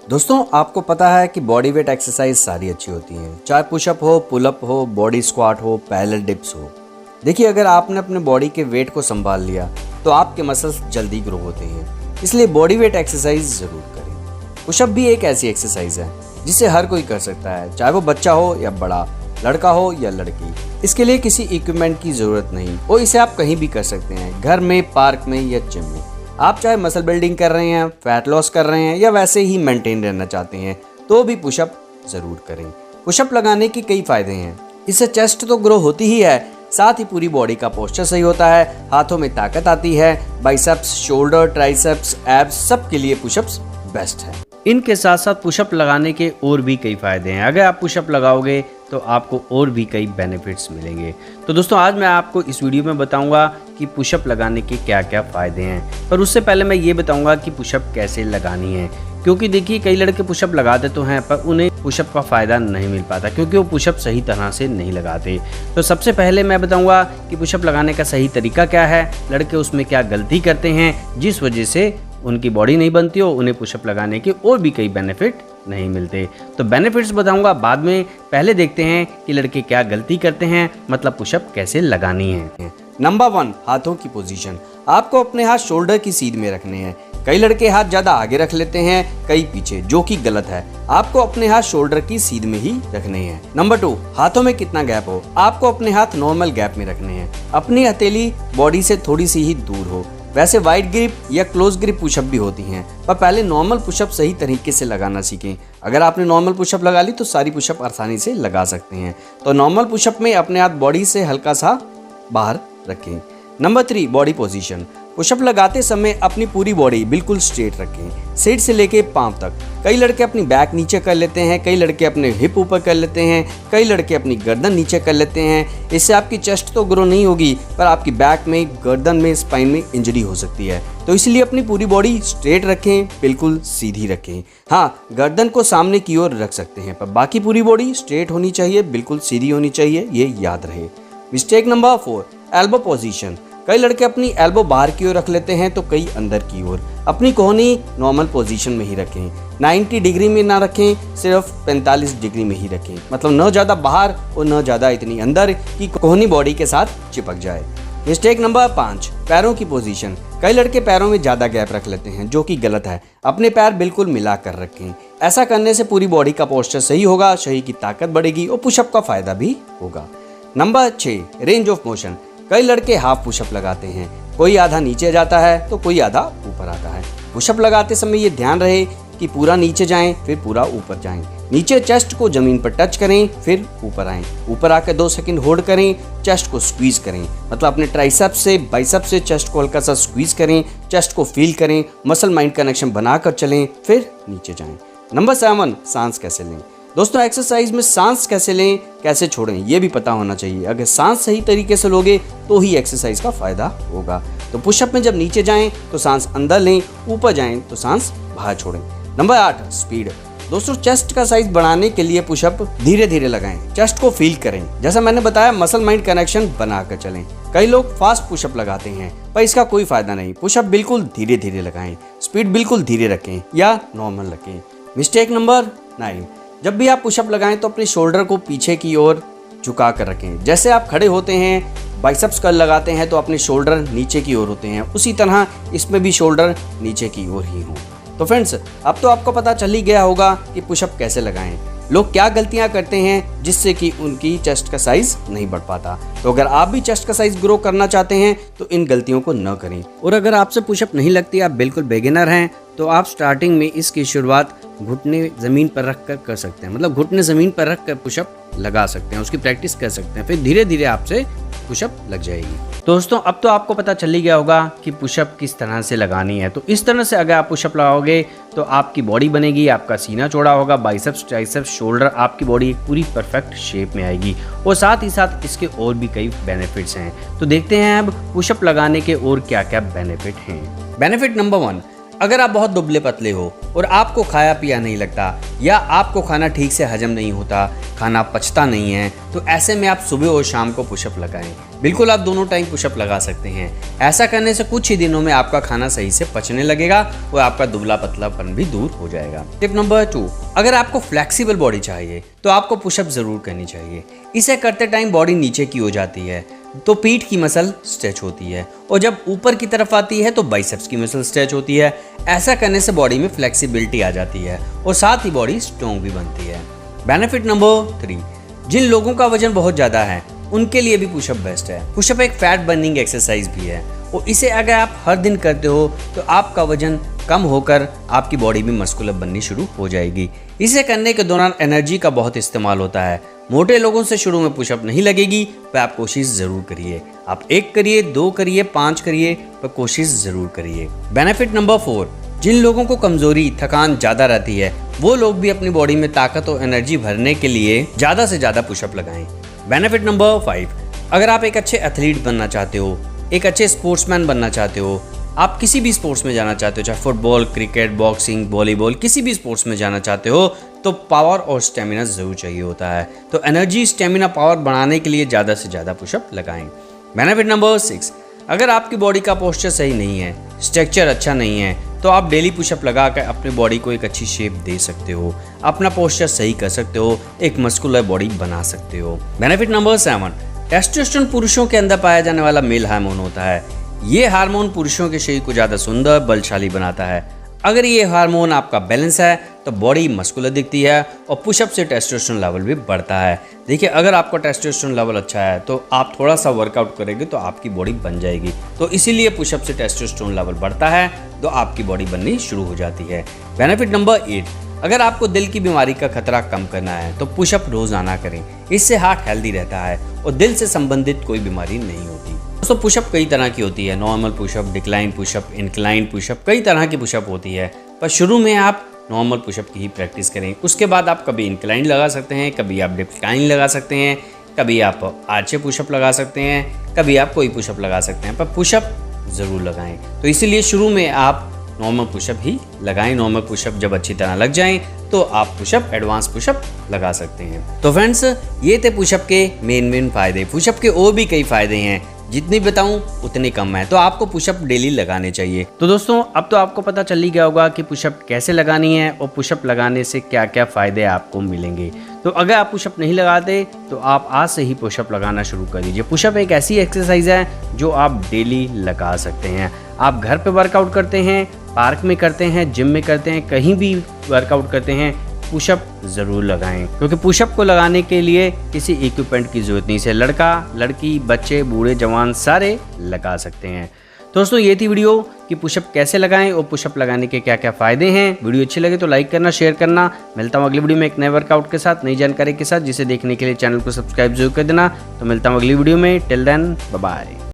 दोस्तों आपको पता है कि बॉडी वेट एक्सरसाइज सारी अच्छी होती हैं, चाहे पुशअप हो, पुलअप हो, बॉडी स्क्वाट हो, पैरेलल डिप्स हो। देखिए, अगर आपने अपने बॉडी के वेट को संभाल लिया तो आपके मसल्स जल्दी ग्रो होते हैं, इसलिए बॉडी वेट एक्सरसाइज जरूर करें। पुशअप भी एक ऐसी एक्सरसाइज है जिसे हर कोई कर सकता है, चाहे वो बच्चा हो या बड़ा, लड़का हो या लड़की। इसके लिए किसी इक्विपमेंट की जरूरत नहीं और इसे आप कहीं भी कर सकते हैं, घर में, पार्क में या जिम में। आप चाहे मसल बिल्डिंग कर रहे हैं, फैट लॉस कर रहे हैं या वैसे ही मेंटेन रहना चाहते हैं तो भी पुशअप जरूर करें। पुशअप लगाने के कई फायदे हैं। इससे चेस्ट तो ग्रो होती ही है, साथ ही पूरी बॉडी का पोस्चर सही होता है, हाथों में ताकत आती है, बाइसेप्स, शोल्डर, ट्राइसेप्स, एब्स सब के लिए पुशअप्स बेस्ट है। इनके साथ साथ पुशअप लगाने के और भी कई फायदे हैं। अगर आप पुशअप लगाओगे तो आपको और भी कई बेनिफिट्स मिलेंगे। तो दोस्तों आज मैं आपको इस वीडियो में बताऊंगा कि पुशअप लगाने के क्या क्या फ़ायदे हैं, पर उससे पहले मैं ये बताऊंगा कि पुशअप कैसे लगानी है। क्योंकि देखिए, कई लड़के पुशअप लगाते तो हैं पर उन्हें पुशअप का फ़ायदा नहीं मिल पाता क्योंकि वो पुशअप सही तरह से नहीं लगाते। तो सबसे पहले मैं बताऊंगा कि पुशअप लगाने का सही तरीका क्या है, लड़के उसमें क्या गलती करते हैं जिस वजह से उनकी बॉडी नहीं बनती हो, उन्हें पुशअप लगाने के और भी कई बेनिफिट नहीं मिलते। तो बेनिफिट्स बताऊंगा बाद में, पहले देखते हैं कि लड़के क्या गलती करते हैं, मतलब पुशअप कैसे लगानी है। नंबर 1, हाथों की पोजीशन। आपको अपने हाथ शोल्डर की सीध में रखने हैं। कई लड़के हाथ ज्यादा आगे रख लेते हैं, कई पीछे, जो कि गलत है। आपको अपने हाथ शोल्डर की सीध में ही रखने हैं। नंबर 2, हाथों में कितना गैप हो। आपको अपने हाथ नॉर्मल गैप में रखने हैं। अपनी हथेली बॉडी से थोड़ी सी ही दूर हो। वैसे वाइड ग्रिप या क्लोज ग्रिप पुशअप भी होती हैं, पर पहले नॉर्मल पुशअप सही तरीके से लगाना सीखें। अगर आपने नॉर्मल पुशअप लगा ली तो सारी पुशअप आसानी से लगा सकते हैं। तो नॉर्मल पुशअप में अपने हाथ बॉडी से हल्का सा बाहर रखें। Number 3, body position. पुशअप लगाते समय अपनी पूरी बॉडी बिल्कुल स्ट्रेट रखें, सिर से लेके पांव तक। कई लड़के अपनी बैक नीचे कर लेते हैं, कई लड़के अपने हिप ऊपर कर लेते हैं, कई लड़के अपनी गर्दन नीचे कर लेते हैं। इससे आपकी चेस्ट तो ग्रो नहीं होगी पर आपकी बैक में, गर्दन में, स्पाइन में इंजरी हो सकती है। तो इसलिए अपनी पूरी बॉडी स्ट्रेट रखें, बिल्कुल सीधी रखें। हाँ, गर्दन को सामने की ओर रख सकते हैं पर बाकी पूरी बॉडी स्ट्रेट होनी चाहिए, बिल्कुल सीधी होनी चाहिए, ये याद रहे। Mistake number 4, elbow position. कई लड़के अपनी एल्बो बाहर की ओर रख लेते हैं तो कई अंदर की ओर। अपनी कोहनी नॉर्मल पोजीशन में ही रखें, 90 डिग्री में ना रखें, सिर्फ 45 डिग्री में ही रखें। मतलब न ज़्यादा बाहर और न ज़्यादा इतनी अंदर कि कोहनी बॉडी के साथ चिपक जाए। मिस्टेक नंबर 5, पैरों की पोजीशन। कई लड़के पैरों में ज़्यादा गैप रख लेते हैं, जो कि गलत है। अपने पैर बिल्कुल मिला कर रखें। ऐसा करने से पूरी बॉडी का पोस्चर सही होगा, शरीर की ताकत बढ़ेगी और पुशअप का फायदा भी होगा। Number 6, range of motion. कई लड़के हाफ पुशअप लगाते हैं, कोई आधा नीचे जाता है तो कोई आधा ऊपर आता है। पुशअप लगाते समय ये ध्यान रहे कि पूरा नीचे जाएं फिर पूरा ऊपर जाएं। नीचे चेस्ट को जमीन पर टच करें फिर ऊपर आएं। ऊपर आकर 2 सेकंड होल्ड करें, चेस्ट को स्क्वीज करें। मतलब अपने ट्राइसेप्स से, बाइसेप्स से चेस्ट को हल्का सा स्क्वीज करें, चेस्ट को फील करें, मसल माइंड कनेक्शन बनाकर चलें, फिर नीचे जाएं। नंबर 7, सांस कैसे लें। दोस्तों एक्सरसाइज में सांस कैसे लें, कैसे छोड़ें, ये भी पता होना चाहिए। अगर सांस सही तरीके से लोगे तो ही एक्सरसाइज का फायदा होगा। तो पुशअप में जब नीचे जाएं तो सांस अंदर लें, ऊपर जाएं तो सांस बाहर छोड़ें। Number 8, speed. दोस्तों चेस्ट का साइज बढ़ाने के लिए पुशअप धीरे धीरे लगाएं, चेस्ट को फील करें। जैसा मैंने बताया, मसल माइंड कनेक्शन बनाकर चलें। कई लोग फास्ट पुशअप लगाते हैं पर इसका कोई फायदा नहीं। पुशअप बिल्कुल धीरे धीरे लगाएं, स्पीड बिल्कुल धीरे रखें या नॉर्मल रखें। मिस्टेक नंबर 9, जब भी आप पुशअप लगाएं तो अपने शोल्डर को पीछे की ओर झुका कर रखें। जैसे आप खड़े होते हैं, बाइसेप्स कर्ल लगाते हैं तो अपने शोल्डर नीचे की ओर होते हैं, उसी तरह इसमें भी शोल्डर नीचे की ओर ही हो। तो फ्रेंड्स, अब तो आपको पता चल ही गया होगा कि पुशअप कैसे लगाएं, लोग क्या गलतियां करते हैं जिससे कि उनकी चेस्ट का साइज नहीं बढ़ पाता। तो अगर आप भी चेस्ट का साइज ग्रो करना चाहते हैं तो इन गलतियों को न करें। और अगर आपसे पुशअप नहीं लगती, आप बिल्कुल बिगिनर हैं, तो आप स्टार्टिंग में इसकी शुरुआत घुटने ज़मीन पर रख कर सकते हैं। मतलब घुटने ज़मीन पर रख कर पुशअप लगा सकते हैं, उसकी प्रैक्टिस कर सकते हैं, फिर धीरे धीरे आपसे पुशअप लग जाएगी। दोस्तों अब तो आपको पता चल ही गया होगा कि पुशअप किस तरह से लगानी है। तो इस तरह से अगर आप पुशअप लगाओगे तो आपकी बॉडी बनेगी, आपका सीना चौड़ा होगा, बाइसेप्स, ट्राइसेप्स, शोल्डर, आपकी बॉडी एक पूरी परफेक्ट शेप में आएगी। और साथ ही साथ इसके और भी कई बेनिफिट्स हैं। तो देखते हैं अब पुशअप लगाने के और क्या क्या बेनिफिट हैं। बेनिफिट नंबर 1, अगर आप बहुत दुबले पतले हो और आपको खाया पिया नहीं लगता या आपको खाना ठीक से हजम नहीं होता, खाना पचता नहीं है, तो ऐसे में आप सुबह और शाम को पुशअप लगाएं। बिल्कुल आप दोनों टाइम पुशअप लगा सकते हैं। ऐसा करने से कुछ ही दिनों में आपका खाना सही से पचने लगेगा और आपका दुबला पतलापन भी दूर हो जाएगा। टिप नंबर 2, अगर आपको फ्लेक्सिबल बॉडी चाहिए तो आपको पुशअप जरूर करनी चाहिए। इसे करते टाइम बॉडी नीचे की हो जाती है तो पीठ की मसल स्ट्रेच होती है और जब ऊपर की तरफ आती है तो बाइसेप्स की मसल स्ट्रेच होती है। ऐसा करने से बॉडी में फ्लेक्सिबिलिटी आ जाती है और साथ ही बॉडी स्ट्रॉन्ग भी बनती है। बेनिफिट नंबर 3, जिन लोगों का वजन बहुत ज़्यादा है उनके लिए भी पुशअप बेस्ट है। पुशअप एक फैट बर्निंग एक्सरसाइज भी है और इसे अगर आप हर दिन करते हो तो आपका वजन कम होकर आपकी बॉडी भी मस्कुलर बननी शुरू हो जाएगी। इसे करने के दौरान एनर्जी का बहुत इस्तेमाल होता है। मोटे लोगों से शुरू में पुशअप नहीं लगेगी, पर आप कोशिश ज़रूर करिए। आप 1 करिए, 2 करिए, 5 करिए, पर कोशिश ज़रूर करिए। बेनिफिट नंबर 4, जिन लोगों को कमजोरी थकान ज़्यादा रहती है वो लोग भी अपनी बॉडी में ताकत और एनर्जी भरने के लिए ज़्यादा से ज़्यादा पुशअप लगाएं। बेनिफिट नंबर 5, अगर आप एक अच्छे एथलीट बनना चाहते हो, एक अच्छे स्पोर्ट्समैन बनना चाहते हो, आप किसी भी स्पोर्ट्स में जाना चाहते हो, चाहे फुटबॉल, क्रिकेट, बॉक्सिंग, वॉलीबॉल, किसी भी स्पोर्ट्स में जाना चाहते हो, तो पावर और स्टेमिना ज़रूर चाहिए होता है। तो एनर्जी, स्टेमिना, पावर बढ़ाने के लिए ज़्यादा से ज़्यादा पुशअप लगाएं। बेनिफिट नंबर 6, अगर आपकी बॉडी का पोस्चर सही नहीं है, स्ट्रक्चर अच्छा नहीं है, तो आप डेली पुशअप लगाकर अपनी बॉडी को एक अच्छी शेप दे सकते हो, अपना पोस्चर सही कर सकते हो, एक मस्कुलर बॉडी बना सकते हो। बेनिफिट नंबर 7, टेस्टोस्टेरोन पुरुषों के अंदर पाया जाने वाला मेल हार्मोन होता है। ये हार्मोन पुरुषों के शरीर को ज़्यादा सुंदर, बलशाली बनाता है। अगर ये हार्मोन आपका बैलेंस है तो बॉडी मस्कुलर दिखती है और पुशअप से टेस्टोस्टेरोन लेवल भी बढ़ता है। देखिए, अगर आपका टेस्टोस्टेरोन लेवल अच्छा है तो आप थोड़ा सा वर्कआउट करेंगे तो आपकी बॉडी बन जाएगी। तो इसीलिए पुशअप से टेस्टोस्टेरोन लेवल बढ़ता है तो आपकी बॉडी बननी शुरू हो जाती है। बेनिफिट नंबर 8, अगर आपको दिल की बीमारी का खतरा कम करना है तो पुशअप रोजाना करें। इससे हार्ट हेल्दी रहता है और दिल से संबंधित कोई बीमारी नहीं होती। दोस्तों, पुशअप कई तरह की होती है। Normal pushup, decline pushup, incline pushup, कई तरह की पुशअप होती है। पर शुरू में आप नॉर्मल पुशअप की ही प्रैक्टिस करें। उसके बाद आप कभी इंक्लाइन लगा सकते हैं, कभी आप डिक्लाइन लगा सकते हैं, कभी आप आर्चे पुशअप लगा सकते हैं, कभी आप कोई पुशअप लगा सकते हैं, पर पुशअप ज़रूर लगाएं। तो इसीलिए शुरू में आप नॉर्मल पुशअप ही लगाएं। नॉर्मल पुशअप जब अच्छी तरह लग जाएं तो आप पुशअप, एडवांस पुशअप लगा सकते हैं। तो फ्रेंड्स, ये थे पुशअप के मेन फ़ायदे। पुशअप के और भी कई फ़ायदे हैं, जितनी बताऊं उतनी कम है। तो आपको पुशअप डेली लगाने चाहिए। तो दोस्तों, अब तो आपको पता चल ही गया होगा कि पुशअप कैसे लगानी है और पुशअप लगाने से क्या क्या फ़ायदे आपको मिलेंगे। तो अगर आप पुशअप नहीं लगाते तो आप आज से ही पुशअप लगाना शुरू कर दीजिए। पुशअप एक ऐसी एक्सरसाइज है जो आप डेली लगा सकते हैं। आप घर पे वर्कआउट करते हैं, पार्क में करते हैं, जिम में करते हैं, कहीं भी वर्कआउट करते हैं, पुशअप ज़रूर लगाएं, क्योंकि पुशअप को लगाने के लिए किसी इक्विपमेंट की ज़रूरत नहीं है। लड़का, लड़की, बच्चे, बूढ़े, जवान सारे लगा सकते हैं। दोस्तों, ये थी वीडियो कि पुशअप कैसे लगाएं और पुशअप लगाने के क्या क्या फ़ायदे हैं। वीडियो अच्छी लगे तो लाइक करना, शेयर करना। मिलता हूँ अगली वीडियो में एक नए वर्कआउट के साथ, नई जानकारी के साथ, जिसे देखने के लिए चैनल को सब्सक्राइब जरूर कर देना। तो मिलता हूँ अगली वीडियो में। Till then, bye bye.